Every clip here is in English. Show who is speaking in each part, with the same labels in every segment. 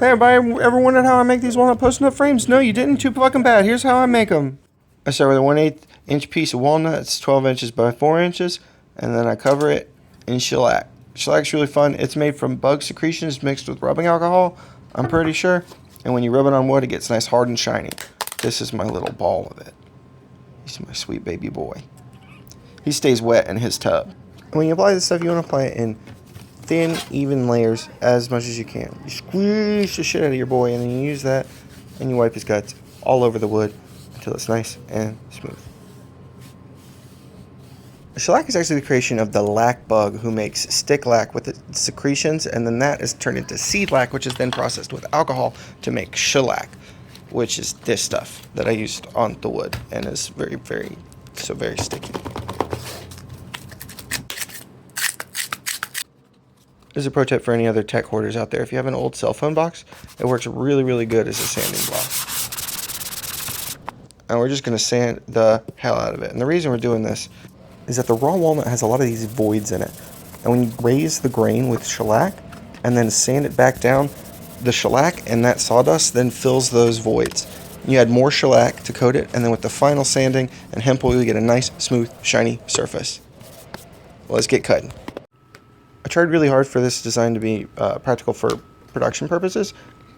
Speaker 1: Hey, everybody, ever wondered how I make these walnut post-it note frames? No, you didn't? Too fucking bad. Here's how I make them. I start with a 1/8 inch piece of walnut. It's 12 inches by 4 inches. And then I cover it in shellac. Shellac's really fun. It's made from bug secretions mixed with rubbing alcohol, I'm pretty sure. And when you rub it on wood, it gets nice, hard, and shiny. This is my little ball of it. He's my sweet baby boy. He stays wet in his tub. And when you apply this stuff, you want to apply it in thin, even layers as much as you can. You squeeze the shit out of your boy, and then you use that, and you wipe his guts all over the wood until it's nice and smooth. Shellac is actually the creation of the lac bug, who makes stick lac with its secretions, and then that is turned into seed lac, which is then processed with alcohol to make shellac, which is this stuff that I used on the wood and is very, very sticky. There's a pro tip for any other tech hoarders out there. If you have an old cell phone box, it works really, really good as a sanding block. And we're just going to sand the hell out of it. And the reason we're doing this is that the raw walnut has a lot of these voids in it. And when you raise the grain with shellac and then sand it back down, the shellac and that sawdust then fills those voids. You add more shellac to coat it, and then with the final sanding and hemp oil, you get a nice, smooth, shiny surface. Let's get cutting. I tried really hard for this design to be practical for production purposes,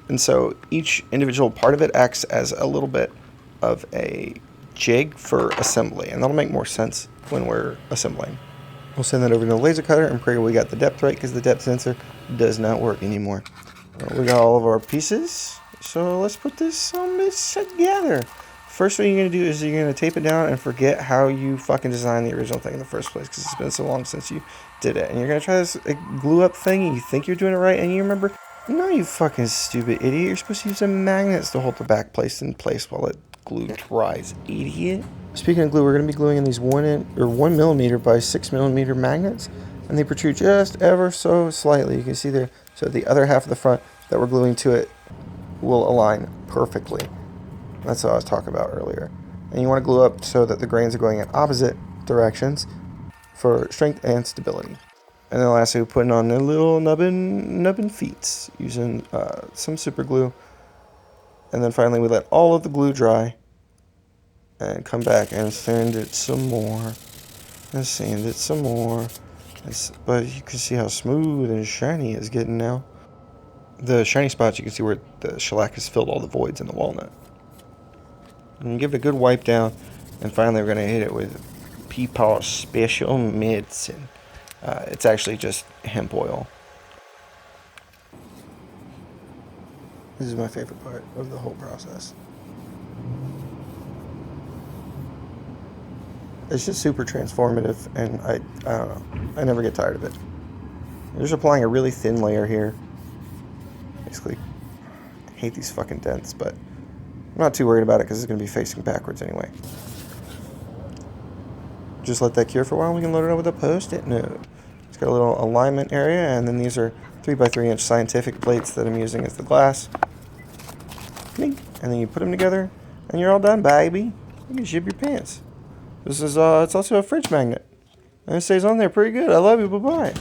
Speaker 1: and so each individual part of it acts as a little bit of a jig for assembly, and that'll make more sense when we're assembling. We'll send that over to the laser cutter and pray we got the depth right, because the depth sensor does not work anymore. We got all of our pieces, so let's put this together. First thing you're going to do is you're going to tape it down and forget how you fucking designed the original thing in the first place, because it's been so long since you did it. And you're going to try this glue up thing, and you think you're doing it right, and you remember, no, you fucking stupid idiot. You're supposed to use some magnets to hold the back place in place while it glue dries, idiot. Speaking of glue, we're going to be gluing in these 1 millimeter by 6 millimeter magnets, and they protrude just ever so slightly. You can see there. So the other half of the front that we're gluing to it will align perfectly. That's what I was talking about earlier. And you want to glue up so that the grains are going in opposite directions for strength and stability. And then lastly, we're putting on the little nubbin feet using some super glue. And then finally, we let all of the glue dry and come back and sand it some more. And sand it some more. But you can see how smooth and shiny it's getting now. The shiny spots, you can see where the shellac has filled all the voids in the walnut. And you give it a good wipe down, and finally we're going to hit it with Peepaw Special Medicine. It's actually just hemp oil. This is my favorite part of the whole process. It's just super transformative, and I don't know, I never get tired of it. I'm just applying a really thin layer here. Basically, I hate these fucking dents, but I'm not too worried about it because it's going to be facing backwards anyway. Just let that cure for a while, and we can load it up with a post-it note. It's got a little alignment area, and then these are 3x3 inch scientific plates that I'm using as the glass. And then you put them together, and you're all done, baby. You can ship your pants. This is it's also a fridge magnet, and it stays on there pretty good. I love you. Bye bye.